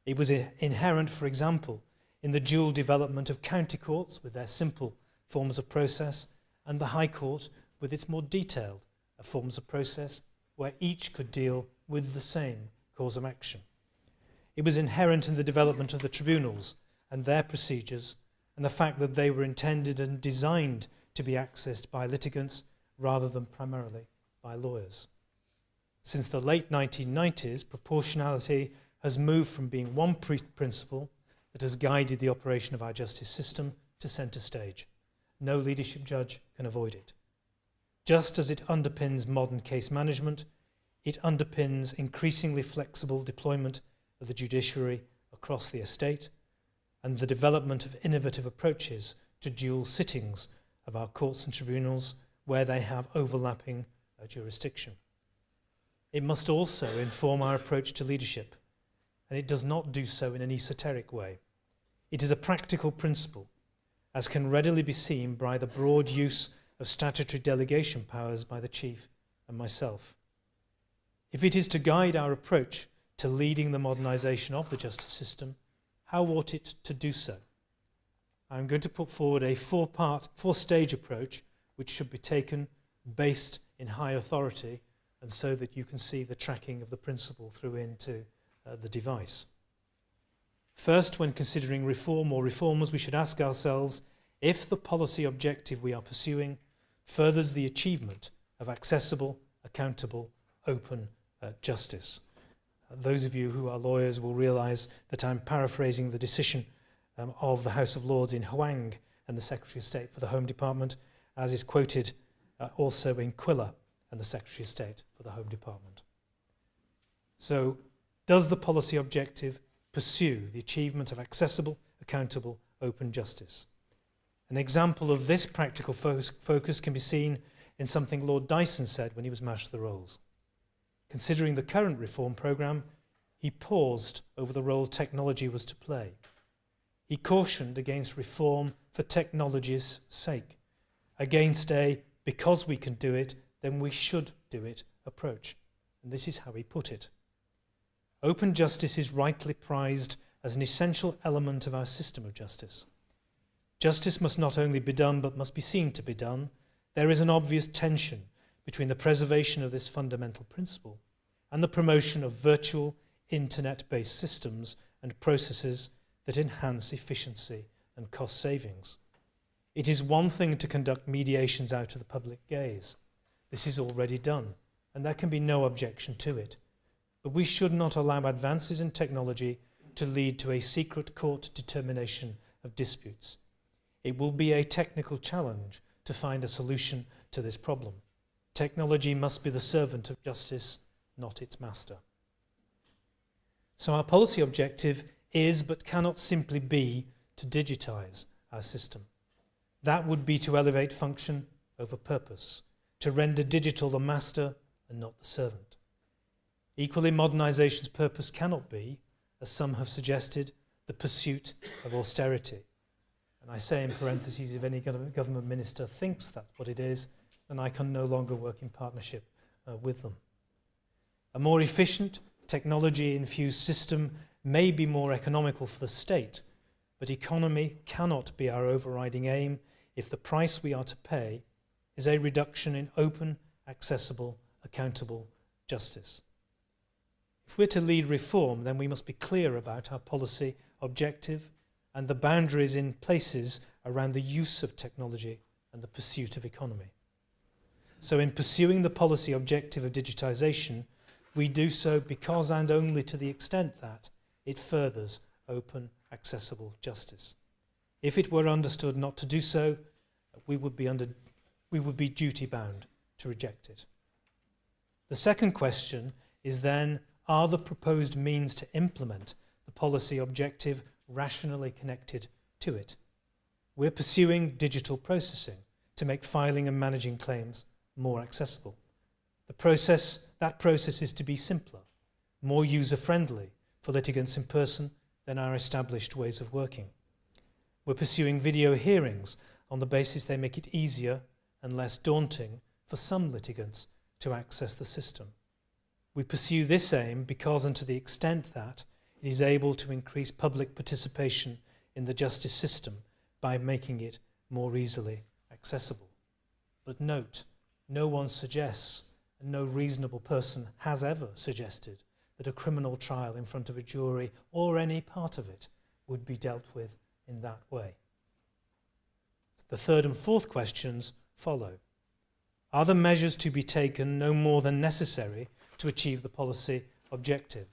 It was inherent, for example, in the dual development of county courts with their simple forms of process and the High Court with its more detailed forms of process where each could deal with the same cause of action. It was inherent in the development of the tribunals and their procedures and the fact that they were intended and designed to be accessed by litigants rather than primarily by lawyers. Since the late 1990s, proportionality has moved from being one principle, that has guided the operation of our justice system to centre stage. No leadership judge can avoid it. Just as it underpins modern case management, it underpins increasingly flexible deployment of the judiciary across the estate and the development of innovative approaches to dual sittings of our courts and tribunals where they have overlapping jurisdiction. It must also inform our approach to leadership, and it does not do so in an esoteric way. It is a practical principle, as can readily be seen by the broad use of statutory delegation powers by the Chief and myself. If it is to guide our approach to leading the modernisation of the justice system, how ought it to do so? I'm going to put forward a four-stage approach which should be taken based in high authority and so that you can see the tracking of the principle through into the device. First, when considering reform or reforms, we should ask ourselves if the policy objective we are pursuing furthers the achievement of accessible, accountable, open justice. Those of you who are lawyers will realise that I'm paraphrasing the decision of the House of Lords in Huang and the Secretary of State for the Home Department, as is quoted also in Quiller and the Secretary of State for the Home Department. So, does the policy objective pursue the achievement of accessible, accountable, open justice? An example of this practical focus can be seen in something Lord Dyson said when he was Master of the Rolls. Considering the current reform programme, he paused over the role technology was to play. He cautioned against reform for technology's sake, against a because we can do it, then we should do it approach. And this is how he put it. Open justice is rightly prized as an essential element of our system of justice. Justice must not only be done, but must be seen to be done. There is an obvious tension between the preservation of this fundamental principle and the promotion of virtual, internet-based systems and processes that enhance efficiency and cost savings. It is one thing to conduct mediations out of the public gaze. This is already done, and there can be no objection to it. But we should not allow advances in technology to lead to a secret court determination of disputes. It will be a technical challenge to find a solution to this problem. Technology must be the servant of justice, not its master. So our policy objective is, but cannot simply be, to digitise our system. That would be to elevate function over purpose, to render digital the master and not the servant. Equally, modernisation's purpose cannot be, as some have suggested, the pursuit of austerity. And I say in parentheses, if any government minister thinks that's what it is, then I can no longer work in partnership with them. A more efficient, technology-infused system may be more economical for the state, but economy cannot be our overriding aim if the price we are to pay is a reduction in open, accessible, accountable justice. If we're to lead reform, then we must be clear about our policy objective and the boundaries in places around the use of technology and the pursuit of economy. So in pursuing the policy objective of digitisation, we do so because and only to the extent that it furthers open, accessible justice. If it were understood not to do so, we would be duty-bound to reject it. The second question is then, are the proposed means to implement the policy objective rationally connected to it? We're pursuing digital processing to make filing and managing claims more accessible. That process is to be simpler, more user-friendly for litigants in person than our established ways of working. We're pursuing video hearings on the basis they make it easier and less daunting for some litigants to access the system. We pursue this aim because and to the extent that it is able to increase public participation in the justice system by making it more easily accessible. But note, no one suggests, and no reasonable person has ever suggested, that a criminal trial in front of a jury or any part of it would be dealt with in that way. The third and fourth questions follow. Are the measures to be taken no more than necessary to achieve the policy objective?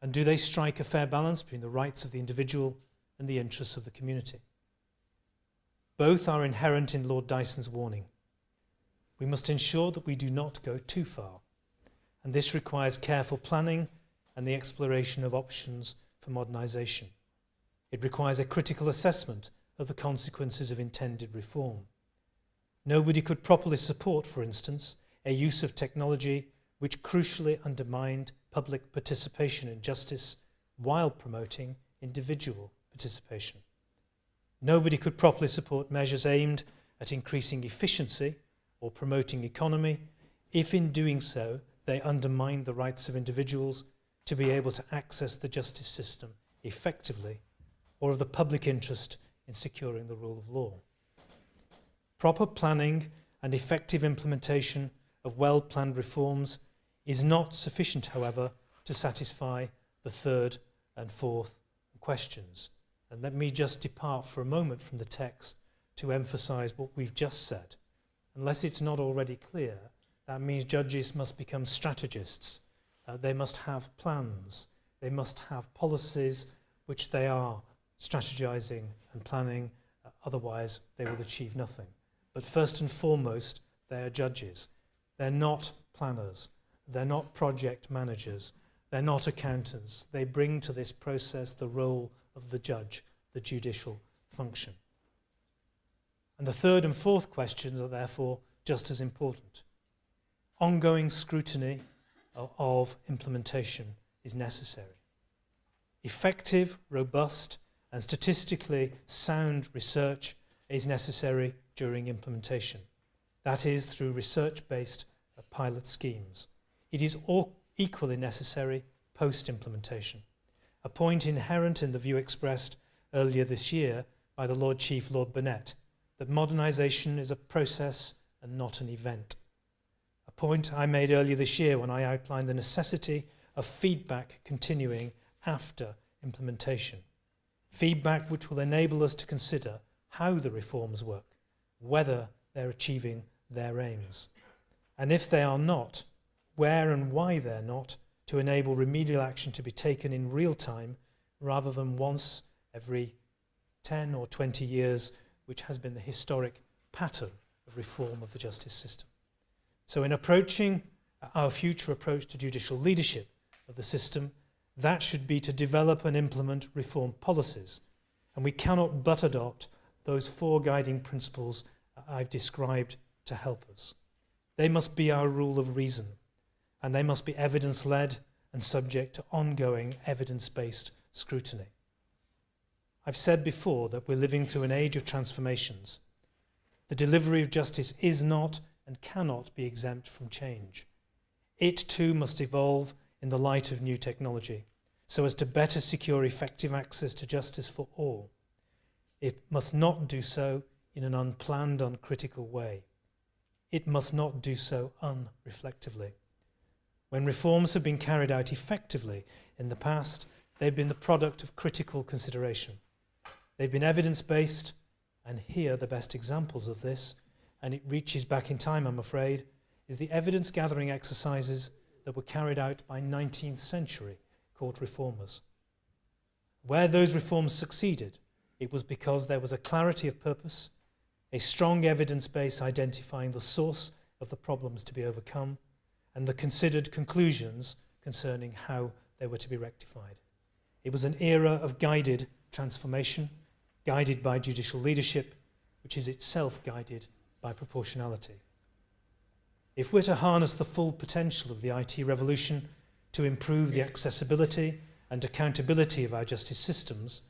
And do they strike a fair balance between the rights of the individual and the interests of the community. Both are inherent in Lord Dyson's warning. We must ensure that we do not go too far, and this requires careful planning and the exploration of options for modernisation. It requires a critical assessment of the consequences of intended reform. Nobody could properly support, for instance, a use of technology which crucially undermined public participation in justice while promoting individual participation. Nobody could properly support measures aimed at increasing efficiency or promoting economy if in doing so they undermined the rights of individuals to be able to access the justice system effectively, or of the public interest in securing the rule of law. Proper planning and effective implementation of well-planned reforms is not sufficient, however, to satisfy the third and fourth questions. And let me just depart for a moment from the text to emphasise what we've just said. Unless it's not already clear, that means judges must become strategists. They must have plans. They must have policies which they are strategizing and planning, otherwise they will achieve nothing. But first and foremost, they are judges. They're not planners. They're not project managers. They're not accountants. They bring to this process the role of the judge, the judicial function. And the third and fourth questions are therefore just as important. Ongoing scrutiny of implementation is necessary. Effective, robust, and statistically sound research is necessary during implementation. That is, through research-based pilot schemes. It is equally necessary post-implementation, a point inherent in the view expressed earlier this year by the Lord Chief Lord Burnett, that modernisation is a process and not an event. A point I made earlier this year when I outlined the necessity of feedback continuing after implementation. Feedback which will enable us to consider how the reforms work, whether they're achieving their aims. And if they are not, where and why they're not, to enable remedial action to be taken in real time rather than once every 10 or 20 years, which has been the historic pattern of reform of the justice system. So in approaching our future approach to judicial leadership of the system, that should be to develop and implement reform policies. And we cannot but adopt those four guiding principles I've described to help us. They must be our rule of reason, and they must be evidence-led and subject to ongoing evidence-based scrutiny. I've said before that we're living through an age of transformations. The delivery of justice is not and cannot be exempt from change. It too must evolve in the light of new technology, so as to better secure effective access to justice for all. It must not do so in an unplanned, uncritical way. It must not do so unreflectively. When reforms have been carried out effectively in the past, they've been the product of critical consideration. They've been evidence-based, and here the best examples of this, and it reaches back in time, I'm afraid, is the evidence-gathering exercises that were carried out by 19th century court reformers. Where those reforms succeeded, it was because there was a clarity of purpose, a strong evidence base identifying the source of the problems to be overcome, and the considered conclusions concerning how they were to be rectified. It was an era of guided transformation, guided by judicial leadership, which is itself guided by proportionality. If we're to harness the full potential of the IT revolution to improve the accessibility and accountability of our justice systems,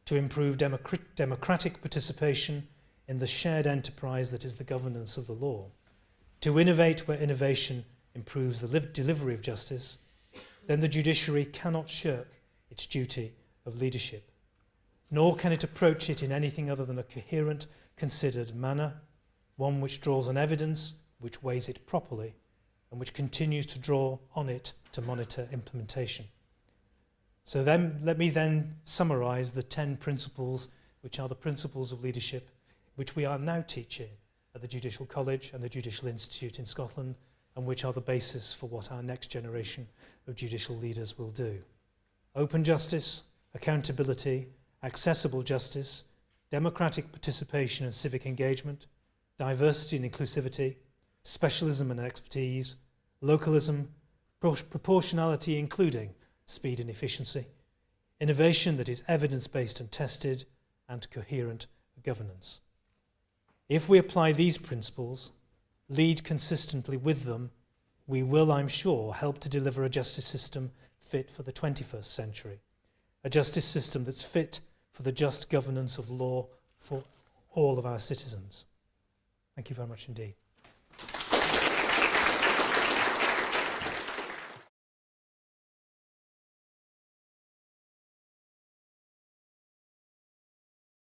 to improve democratic participation in the shared enterprise that is the governance of the law, to innovate where innovation improves the delivery of justice, then the judiciary cannot shirk its duty of leadership, nor can it approach it in anything other than a coherent, considered manner, one which draws on evidence, which weighs it properly, and which continues to draw on it to monitor implementation. So then, let me then summarise the 10 principles which are the principles of leadership which we are now teaching at the Judicial College and the Judicial Institute in Scotland, and which are the basis for what our next generation of judicial leaders will do. Open justice, accountability, accessible justice, democratic participation and civic engagement, diversity and inclusivity, specialism and expertise, localism, proportionality including speed and efficiency, innovation that is evidence-based and tested, and coherent governance. If we apply these principles, lead consistently with them, we will, I'm sure, help to deliver a justice system fit for the 21st century, a justice system that's fit for the just governance of law for all of our citizens. Thank you very much indeed.